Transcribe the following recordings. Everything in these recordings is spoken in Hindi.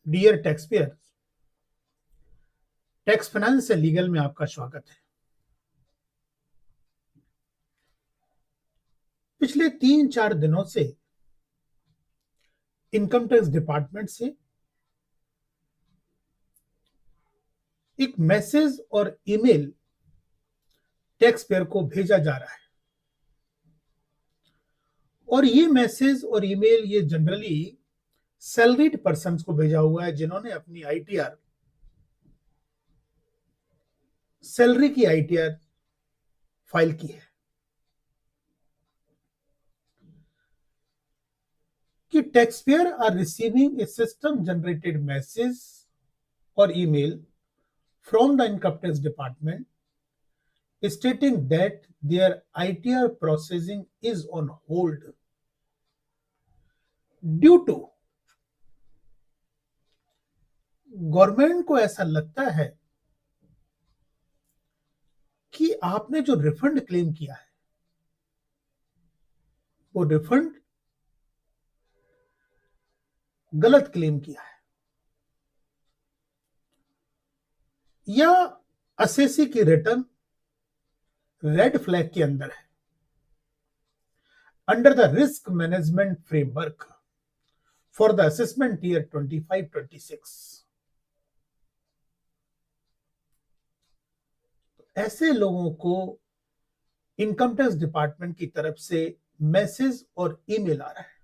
Dear tax payer, tax finance से लीगल में आपका स्वागत है। पिछले 3-4 दिनों से इनकम टैक्स डिपार्टमेंट से एक मैसेज और ईमेल टैक्स पेयर को भेजा जा रहा है और ये मैसेज और ईमेल ये जनरली सैलरीड पर्सन को भेजा हुआ है जिन्होंने अपनी आईटीआर सैलरी की आईटीआर फाइल की है कि tax payer are receiving a system generated message और email from the income tax department stating that their ITR processing is on hold due to government को ऐसा लगता है कि आपने जो रिफंड क्लेम किया है वो रिफंड गलत क्लेम किया है या असेसी की रिटर्न रेड फ्लैग के अंदर है under the risk management framework for the assessment year 25-26। ऐसे लोगों को इनकम टैक्स डिपार्टमेंट की तरफ से मैसेज और ईमेल आ रहा है।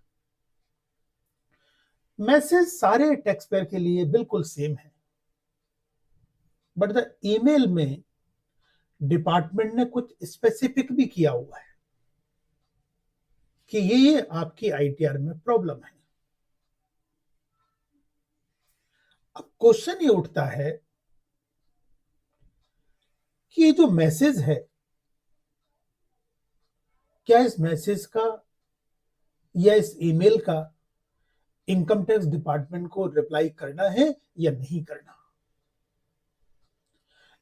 मैसेज सारे टैक्स पेयर के लिए बिल्कुल सेम है, बट द ईमेल में डिपार्टमेंट ने कुछ स्पेसिफिक भी किया हुआ है कि ये आपकी आईटीआर में प्रॉब्लम है। अब क्वेश्चन ये उठता है कि ये जो मैसेज है, क्या इस मैसेज का या इस ईमेल का इनकम टैक्स डिपार्टमेंट को रिप्लाई करना है या नहीं करना।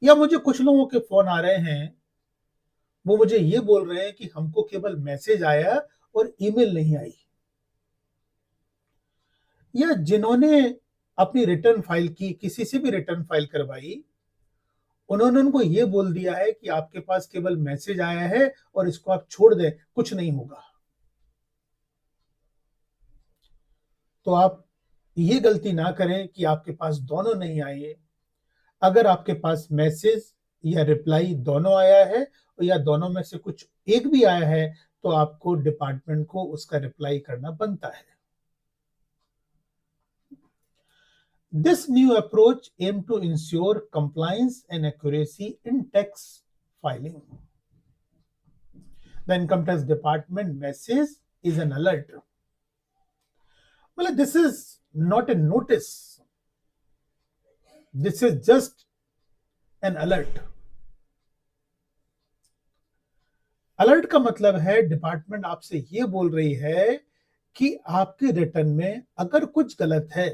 या मुझे कुछ लोगों के फोन आ रहे हैं, वो मुझे ये बोल रहे हैं कि हमको केवल मैसेज आया और ईमेल नहीं आई। या जिन्होंने अपनी रिटर्न फाइल की, किसी से भी रिटर्न फाइल करवाई, उन्होंने उनको ये बोल दिया है कि आपके पास केवल मैसेज आया है और इसको आप छोड़ दें, कुछ नहीं होगा। तो आप ये गलती ना करें कि आपके पास दोनों नहीं आए। अगर आपके पास मैसेज या रिप्लाई दोनों आया है या दोनों में से कुछ एक भी आया है, तो आपको डिपार्टमेंट को उसका रिप्लाई करना बनता है। This new approach aims to ensure compliance and accuracy in tax filing. The income tax department message is an alert. Well, this is not a notice. This is just an alert. Alert का मतलब है डिपार्टमेंट आपसे ये बोल रही है कि आपके रिटर्न में अगर कुछ गलत है,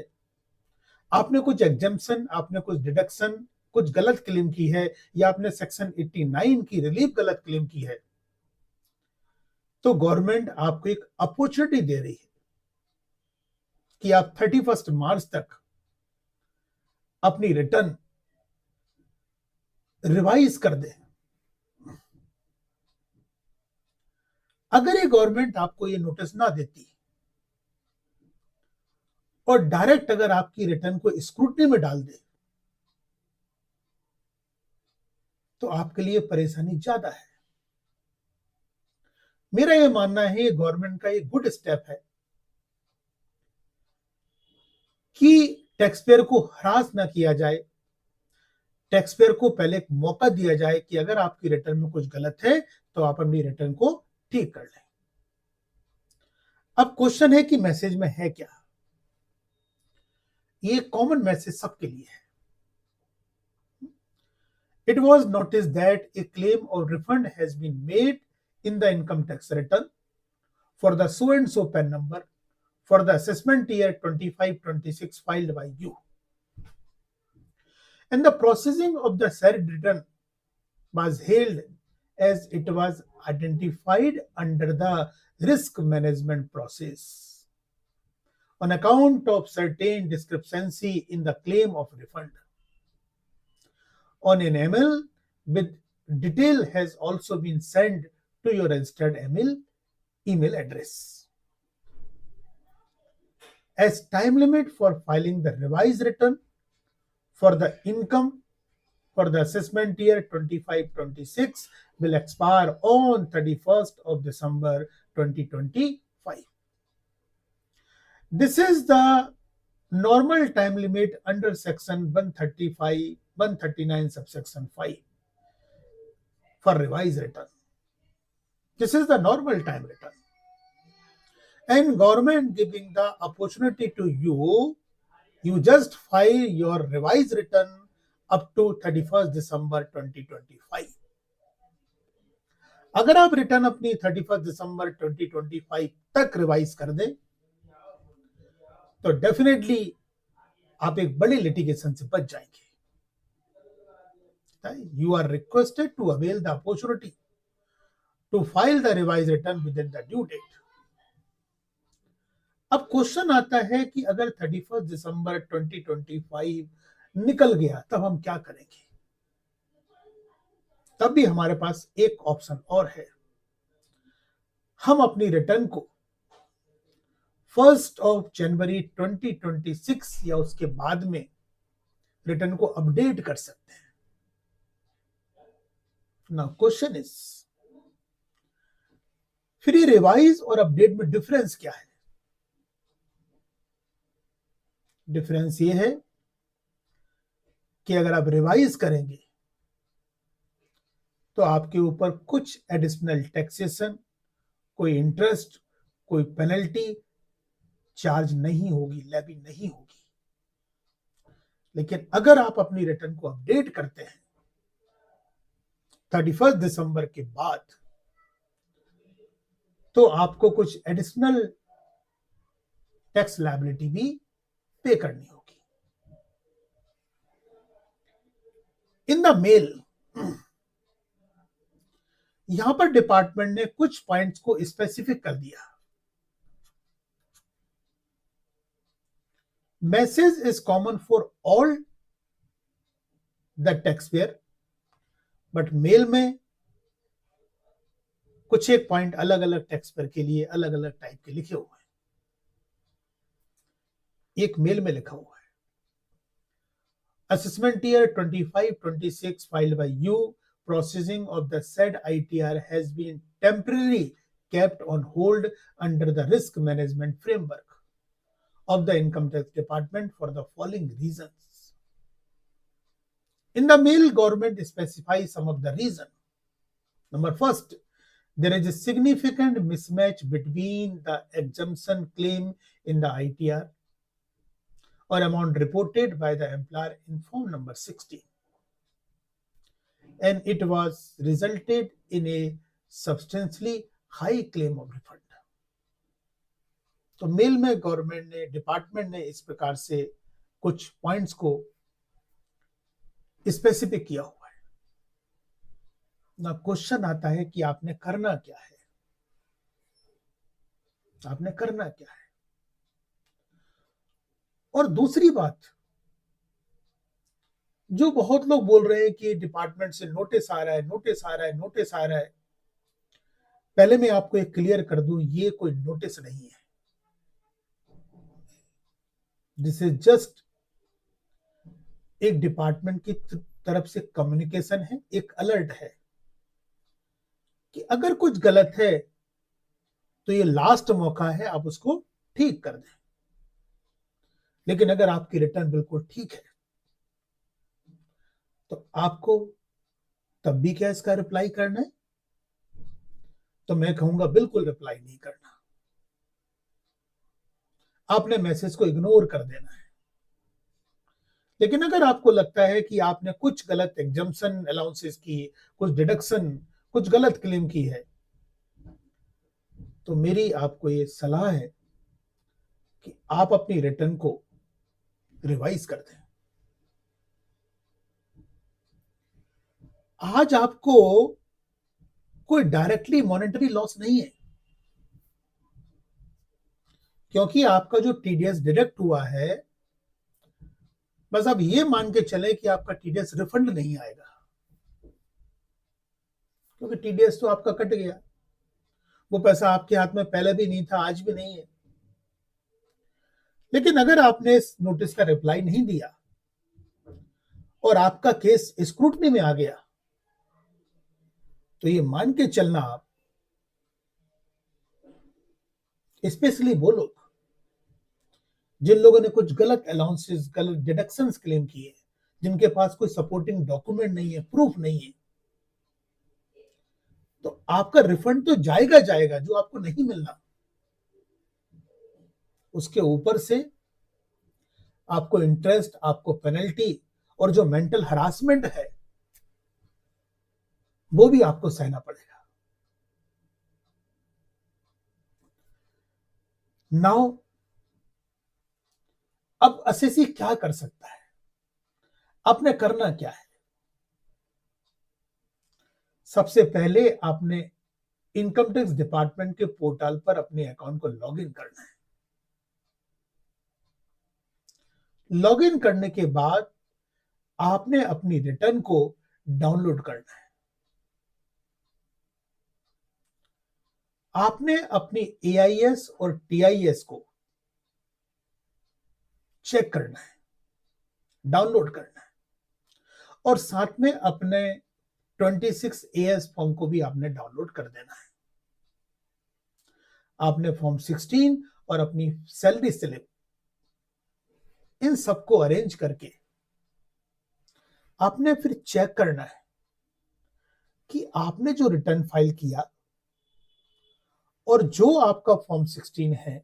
आपने कुछ एग्जेम्पशन, आपने कुछ डिडक्शन, कुछ गलत क्लेम की है या आपने सेक्शन 89 की रिलीफ गलत क्लेम की है, तो गवर्नमेंट आपको एक अपॉर्चुनिटी दे रही है कि आप 31 मार्च तक अपनी रिटर्न रिवाइज कर दें। अगर ये गवर्नमेंट आपको ये नोटिस ना देती और डायरेक्ट अगर आपकी रिटर्न को स्क्रूटनी में डाल दे, तो आपके लिए परेशानी ज्यादा है। मेरा यह मानना है गवर्नमेंट का एक गुड स्टेप है कि टैक्स पेयर को हरास ना किया जाए। टैक्स पेयर को पहले एक मौका दिया जाए कि अगर आपकी रिटर्न में कुछ गलत है तो आप अपनी रिटर्न को ठीक कर लें। अब क्वेश्चन है कि मैसेज में है क्या। ये कॉमन मैसेज सबके लिए है। It was noticed that a claim or refund has been made in the income tax return for the so and so PAN number for the assessment year 25-26 filed by you. And the processing of the said return was held as it was identified under the risk management process. on account of certain discrepancy in the claim of refund. On an email with detail has also been sent to your registered email address. As time limit for filing the revised return for the income for the assessment year 25-26 will expire on 31st of December 2025. This is the normal time limit under section 139 subsection 5 for revised return. This is the normal time return. And government giving the opportunity to you just file your revised return up to 31st December 2025. अगर आप रिटर्न अपनी 31st दिसंबर 2025 तक रिवाइज कर दें तो डेफिनेटली आप एक बड़ी लिटिगेशन से बच जाएंगे. You are requested to avail the opportunity to file the revised return within the due date. अब क्वेश्चन आता है कि अगर 31 दिसंबर 2025 निकल गया तब हम क्या करेंगे. तब भी हमारे पास एक ऑप्शन और है. हम अपनी रिटर्न को 1st of January 2026 या उसके बाद में रिटर्न को अपडेट कर सकते हैं. नाउ क्वेश्चन इज, फिर ये रिवाइज और अपडेट में डिफरेंस क्या है. डिफरेंस ये है कि अगर आप रिवाइज करेंगे तो आपके ऊपर कुछ एडिशनल टैक्सेशन, कोई इंटरेस्ट, कोई पेनल्टी चार्ज नहीं होगी, लेवी नहीं होगी. लेकिन अगर आप अपनी रिटर्न को अपडेट करते हैं 31 दिसंबर के बाद तो आपको कुछ एडिशनल टैक्स लायबिलिटी भी पे करनी होगी. इन द मेल यहां पर डिपार्टमेंट ने कुछ पॉइंट्स को स्पेसिफिक कर दिया. Message is common for all the tax payer, but mail में कुछ एक पॉइंट अलग अलग टैक्स पेयर के लिए अलग अलग टाइप के लिखे हुए हैं. एक मेल में लिखा हुआ है, assessment year 25-26 filed by you, processing of the said ITR has been temporarily kept on hold under the risk management framework of the income tax department for the following reasons. In the mail, government specifies some of the reason. Number first, there is a significant mismatch between the exemption claim in the ITR or amount reported by the employer in form number 16. And it was resulted in a substantially high claim of refund. तो मेल में गवर्नमेंट ने, डिपार्टमेंट ने इस प्रकार से कुछ पॉइंट्स को स्पेसिफिक किया हुआ है. ना क्वेश्चन आता है कि आपने करना क्या है. आपने करना क्या है. और दूसरी बात, जो बहुत लोग बोल रहे हैं कि डिपार्टमेंट से नोटिस आ रहा है, नोटिस आ रहा है, नोटिस आ रहा है. पहले मैं आपको एक क्लियर कर दूं, ये कोई नोटिस नहीं है. दिस इज जस्ट एक डिपार्टमेंट की तरफ से कम्युनिकेशन है, एक अलर्ट है कि अगर कुछ गलत है तो ये लास्ट मौका है, आप उसको ठीक कर दें. लेकिन अगर आपकी रिटर्न बिल्कुल ठीक है तो आपको तब भी क्या इसका रिप्लाई करना है. तो मैं कहूंगा बिल्कुल रिप्लाई नहीं करना. आपने मैसेज को इग्नोर कर देना है. लेकिन अगर आपको लगता है कि आपने कुछ गलत एग्जम्पशन अलाउंसेस की, कुछ डिडक्शन, कुछ गलत क्लेम की है, तो मेरी आपको ये सलाह है कि आप अपनी रिटर्न को रिवाइज कर दें. आज आपको कोई डायरेक्टली मॉनेटरी लॉस नहीं है, क्योंकि आपका जो टीडीएस डिडक्ट हुआ है, बस आप ये मान के चले कि आपका टीडीएस रिफंड नहीं आएगा, क्योंकि टीडीएस तो आपका कट गया। वो पैसा आपके हाथ में पहले भी नहीं था, आज भी नहीं है। लेकिन अगर आपने इस नोटिस का रिप्लाई नहीं दिया और आपका केस स्क्रूटनी में आ गया, तो ये मान के चलना आप, स्पेशली वो लोग जिन लोगों ने कुछ गलत अलाउंसेस, गलत डिडक्शंस क्लेम किए, जिनके पास कोई सपोर्टिंग डॉक्यूमेंट नहीं है, प्रूफ नहीं है, तो आपका रिफंड तो जाएगा जाएगा, जो आपको नहीं मिलना, उसके ऊपर से आपको इंटरेस्ट, आपको पेनल्टी और जो मेंटल हरासमेंट है वो भी आपको सहना पड़ेगा। नाउ अब एसएससी क्या कर सकता है, आपने करना क्या है? सबसे पहले आपने इनकम टैक्स डिपार्टमेंट के पोर्टल पर अपने अकाउंट को लॉगिन करना है। लॉगिन करने के बाद आपने अपनी रिटर्न को डाउनलोड करना है। आपने अपनी एआईएस और टीआईएस को चेक करना है, डाउनलोड करना है, और साथ में अपने 26 एएस फॉर्म को भी आपने डाउनलोड कर देना है। आपने फॉर्म 16 और अपनी सैलरी स्लिप, इन सबको अरेंज करके आपने फिर चेक करना है कि आपने जो रिटर्न फाइल किया और जो आपका फॉर्म 16 है,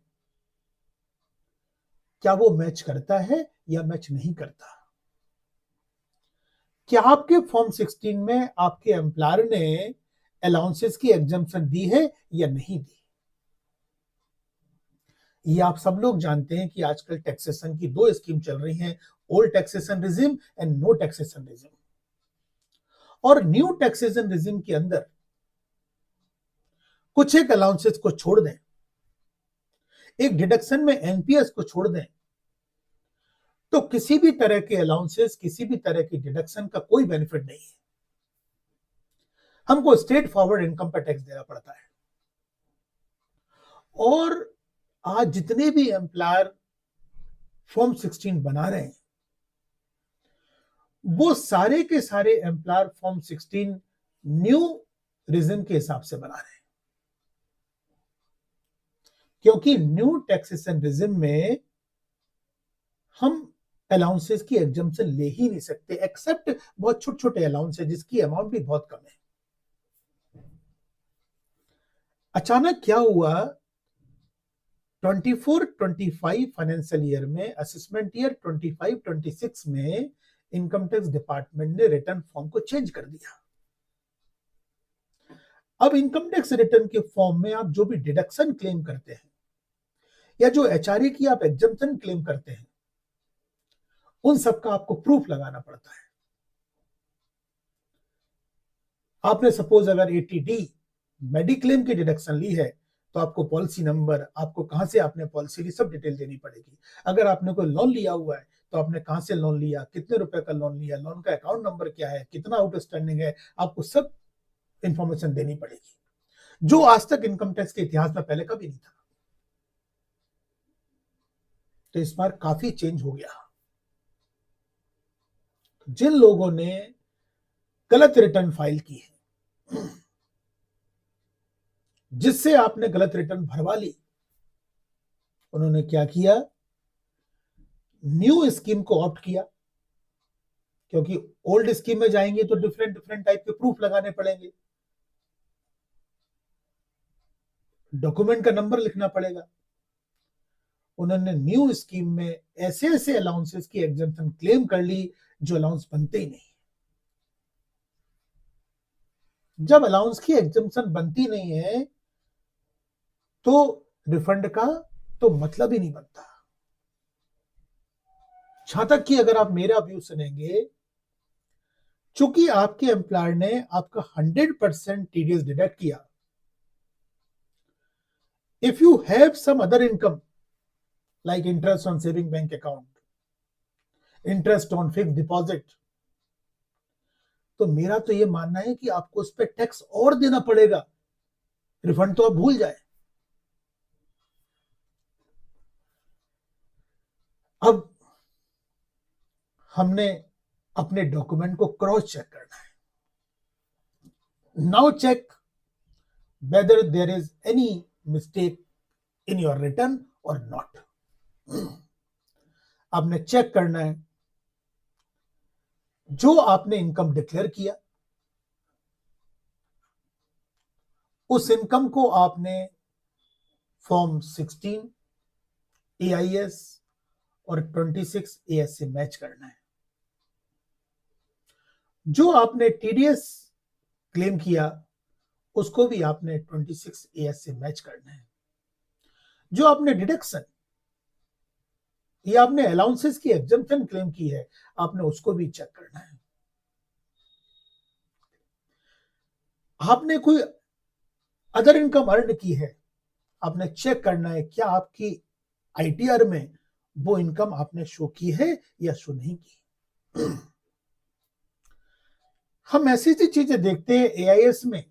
क्या वो मैच करता है या मैच नहीं करता। क्या आपके फॉर्म 16 में आपके एम्प्लॉयर ने अलाउंसेस की एग्जम्पशन दी है या नहीं दी। ये आप सब लोग जानते हैं कि आजकल टैक्सेशन की दो स्कीम चल रही हैं, old taxation regime and no taxation regime. और न्यू टैक्सेशन रिजिम के अंदर कुछ एक अलाउंसेस को छोड़ दें, एक डिडक्शन में एनपीएस को छोड़ दें, तो किसी भी तरह के अलाउंसेस, किसी भी तरह की डिडक्शन का कोई बेनिफिट नहीं है। हमको स्ट्रेट फॉरवर्ड इनकम पर टैक्स देना पड़ता है। और आज जितने भी एम्प्लॉयर फॉर्म 16 बना रहे हैं, वो सारे के सारे एम्प्लॉयर फॉर्म 16 न्यू रिजिम के हिसाब से बना रहे हैं, क्योंकि न्यू टैक्सेशन रिजिम में हम अलाउंसेस की एग्जम्पशन ले ही नहीं सकते, एक्सेप्ट बहुत छोटे छोटे अलाउंस है जिसकी अमाउंट भी बहुत कम है। अचानक क्या हुआ, 24-25 फाइनेंशियल ईयर में, असेसमेंट ईयर 25-26 में इनकम टैक्स डिपार्टमेंट ने रिटर्न फॉर्म को चेंज कर दिया। अब इनकम टैक्स रिटर्न के फॉर्म में आप जो भी डिडक्शन क्लेम करते हैं या जो एचआरए की आप एग्जम्पशन क्लेम करते हैं, उन सबका आपको प्रूफ लगाना पड़ता है। आपने सपोज अगर 80D मेडिक्लेम की डिडक्शन ली है, तो आपको पॉलिसी नंबर, आपको कहां से आपने पॉलिसी ली, सब डिटेल देनी पड़ेगी। अगर आपने कोई लोन लिया हुआ है, तो आपने कहां से लोन लिया, कितने रुपए का लोन लिया, लोन का अकाउंट नंबर क्या है, कितना आउटस्टैंडिंग है, आपको सब इंफॉर्मेशन देनी पड़ेगी, जो आज तक इनकम टैक्स के इतिहास में पहले कभी नहीं था। तो इस बार काफी चेंज हो गया। जिन लोगों ने गलत रिटर्न फाइल की है, जिससे आपने गलत रिटर्न भरवा ली, उन्होंने क्या किया, न्यू स्कीम को ऑप्ट किया, क्योंकि ओल्ड स्कीम में जाएंगे तो डिफरेंट डिफरेंट टाइप के प्रूफ लगाने पड़ेंगे, डॉक्यूमेंट का नंबर लिखना पड़ेगा। उन्होंने न्यू स्कीम में ऐसे ऐसे अलाउंसेस की एग्जम्पशन क्लेम कर ली जो अलाउंस बनते ही नहीं। जब अलाउंस की एग्जम्पशन बनती नहीं है, तो रिफंड का तो मतलब ही नहीं बनता। जहां तक कि अगर आप मेरा व्यू सुनेंगे, चूंकि आपके एम्प्लॉयर ने आपका 100% टीडीएस डिडक्ट किया, if you have some other income, like interest on saving bank account, interest on fixed deposit, तो मेरा तो ये मानना है कि आपको उस पर टैक्स और देना पड़ेगा, रिफंड तो आप भूल जाए। अब हमने अपने डॉक्यूमेंट को क्रॉस चेक करना है। Now check whether there is any mistake in your return or not. आपने चेक करना है जो आपने इनकम डिक्लेयर किया उस इनकम को आपने फॉर्म 16 AIS और 26 AS से मैच करना है। जो आपने TDS क्लेम किया उसको भी आपने 26 AS से मैच करना है। जो आपने डिडक्शन या आपने अलाउंसेस की एग्जम्पशन क्लेम की है आपने उसको भी चेक करना है। आपने कोई अदर इनकम अर्न की है आपने चेक करना है क्या आपकी ITR में वो इनकम आपने शो की है या शो नहीं की। हम ऐसी सी चीजें देखते हैं AIS में,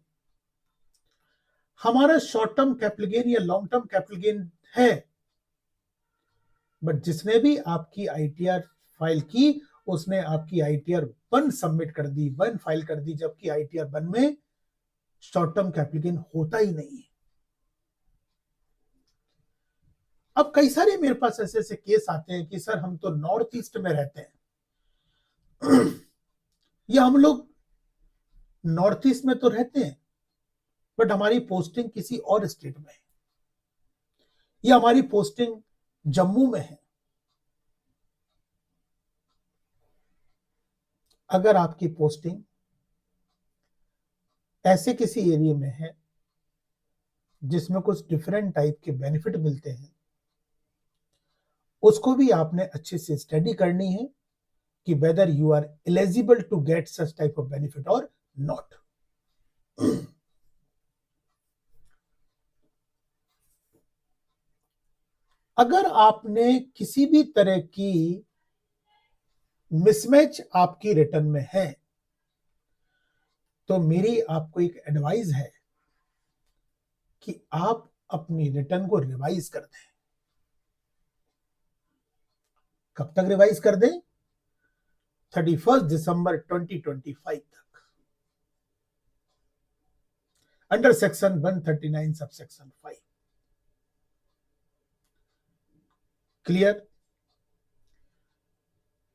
हमारा शॉर्ट टर्म कैपिटल गेन या लॉन्ग टर्म कैपिटल गेन है, बट जिसने भी आपकी ITR फाइल की उसने आपकी ITR 1 सबमिट कर दी, 1 फाइल कर दी, जबकि ITR 1 में शॉर्ट टर्म कैपिटल गेन होता ही नहीं है। अब कई सारे मेरे पास ऐसे ऐसे केस आते हैं कि सर हम तो नॉर्थ ईस्ट में रहते हैं या हम लोग नॉर्थ ईस्ट में तो रहते हैं बट हमारी पोस्टिंग किसी और स्टेट में है या हमारी पोस्टिंग जम्मू में है। अगर आपकी पोस्टिंग ऐसे किसी एरिया में है जिसमें कुछ डिफरेंट टाइप के बेनिफिट मिलते हैं उसको भी आपने अच्छे से स्टडी करनी है कि whether you are eligible to get such type of benefit और नॉट। अगर आपने किसी भी तरह की मिसमैच आपकी रिटर्न में है तो मेरी आपको एक एडवाइस है कि आप अपनी रिटर्न को रिवाइज कर दें। कब तक रिवाइज कर दें? 31 दिसंबर 2025 तक, under section 139 sub section 5। Clear?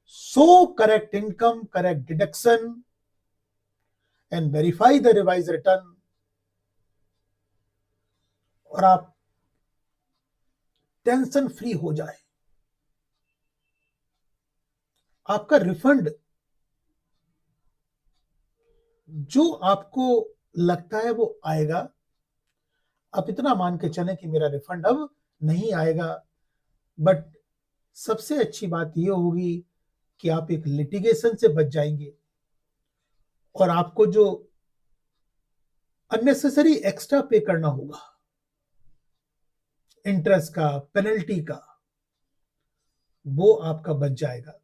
So correct income, correct deduction and verify the revise return और आप टेंशन फ्री हो जाए। आपका रिफंड जो आपको लगता है वो आएगा, आप इतना मान के चलें कि मेरा रिफंड अब नहीं आएगा, बट सबसे अच्छी बात यह होगी कि आप एक लिटिगेशन से बच जाएंगे और आपको जो अननेसेसरी एक्स्ट्रा पे करना होगा इंटरेस्ट का, पेनल्टी का, वो आपका बच जाएगा।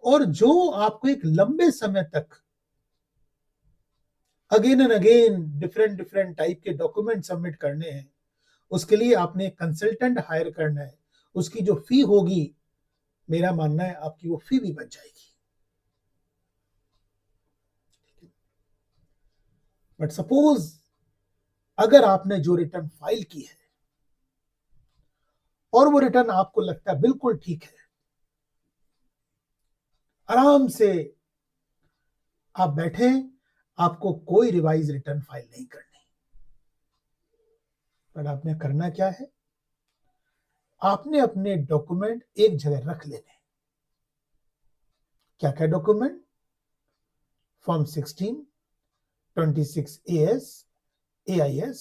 और जो आपको एक लंबे समय तक again and again different different type के डॉक्यूमेंट सबमिट करने हैं उसके लिए आपने कंसल्टेंट हायर करना है, उसकी जो फी होगी मेरा मानना है आपकी वो फी भी बच जाएगी। बट सपोज अगर आपने जो रिटर्न फाइल की है और वो रिटर्न आपको लगता है बिल्कुल ठीक है, आराम से आप बैठे, आपको कोई रिवाइज रिटर्न फाइल नहीं करनी, पर आपने करना क्या है, आपने अपने डॉक्यूमेंट एक जगह रख लेने। क्या क्या document? Form 16, 26 AS, AIS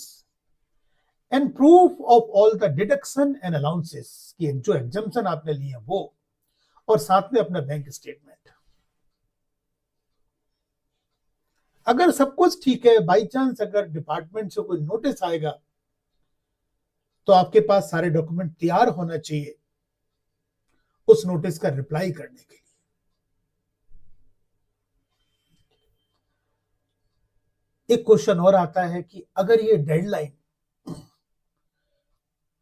and proof of all the deduction and allowances की जो एग्जम्पशन आपने लिए वो, और साथ में अपना बैंक स्टेटमेंट। अगर सब कुछ ठीक है, बाई चांस अगर डिपार्टमेंट से कोई नोटिस आएगा तो आपके पास सारे डॉक्यूमेंट तैयार होना चाहिए उस नोटिस का रिप्लाई करने के लिए। एक क्वेश्चन और आता है कि अगर ये डेडलाइन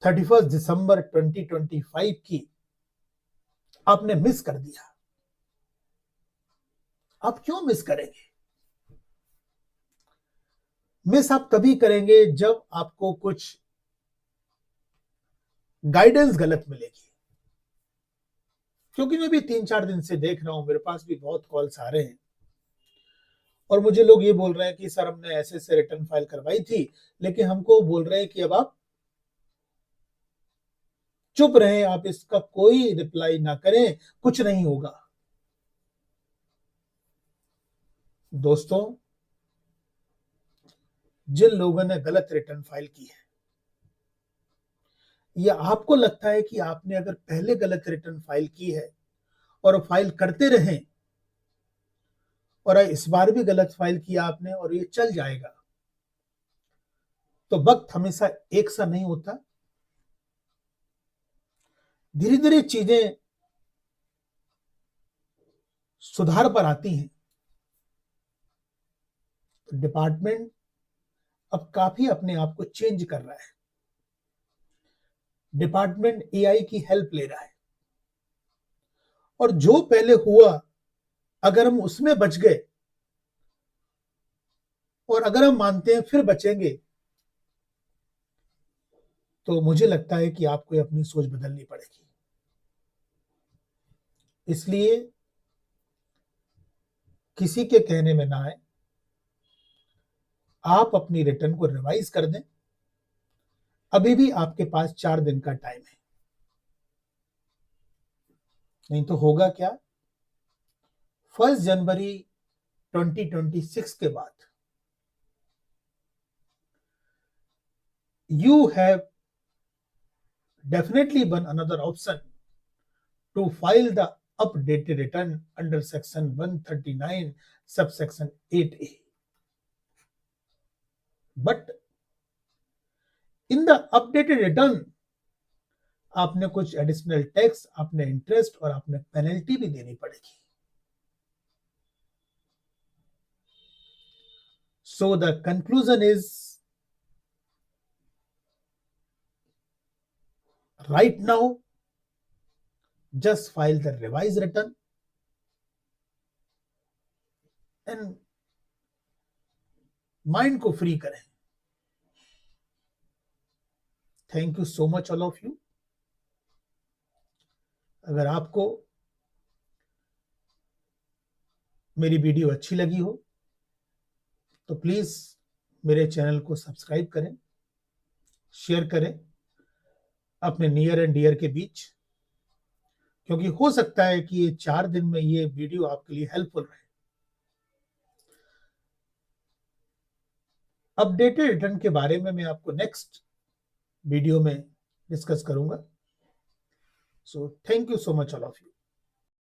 31 दिसंबर 2025 की आपने मिस कर दिया, आप क्यों मिस करेंगे? मिस आप तभी करेंगे जब आपको कुछ गाइडेंस गलत मिलेगी। क्योंकि मैं भी 3-4 दिन से देख रहा हूं, मेरे पास भी बहुत कॉल्स आ रहे हैं और मुझे लोग ये बोल रहे हैं कि सर हमने ऐसे ऐसे रिटर्न फाइल करवाई थी, लेकिन हमको बोल रहे हैं कि अब आप चुप रहें, आप इसका कोई रिप्लाई ना करें, कुछ नहीं होगा। दोस्तों, जिन लोगों ने गलत रिटर्न फाइल की है, या आपको लगता है कि आपने अगर पहले गलत रिटर्न फाइल की है और फाइल करते रहें और इस बार भी गलत फाइल किया आपने और ये चल जाएगा, तो वक्त हमेशा एक सा नहीं होता। धीरे धीरे चीजें सुधार पर आती हैं। डिपार्टमेंट अब काफी अपने आप को चेंज कर रहा है। डिपार्टमेंट एआई की हेल्प ले रहा है और जो पहले हुआ, अगर हम उसमें बच गए और अगर हम मानते हैं फिर बचेंगे, तो मुझे लगता है कि आपको अपनी सोच बदलनी पड़ेगी। इसलिए किसी के कहने में ना आए, आप अपनी रिटर्न को रिवाइज कर दें। अभी भी आपके पास 4 दिन का टाइम है। नहीं तो होगा क्या, 1 जनवरी 2026 के बाद you have definitely one another option to file the updated return under section 139 subsection 8A, but in the updated return आपने कुछ एडिशनल टैक्स, आपने इंटरेस्ट और आपने पेनल्टी भी देनी पड़ेगी। So the conclusion is, right now just file the revised return and mind को फ्री करें। Thank you so much all of you. अगर आपको मेरी वीडियो अच्छी लगी हो तो प्लीज मेरे चैनल को सब्सक्राइब करें, शेयर करें अपने नियर एंड डियर के बीच, क्योंकि हो सकता है कि ये 4 दिन में ये वीडियो आपके लिए हेल्पफुल रहे। अपडेटेड रिटर्न के बारे में मैं आपको नेक्स्ट वीडियो में डिस्कस करूंगा। So thank you so much all of you.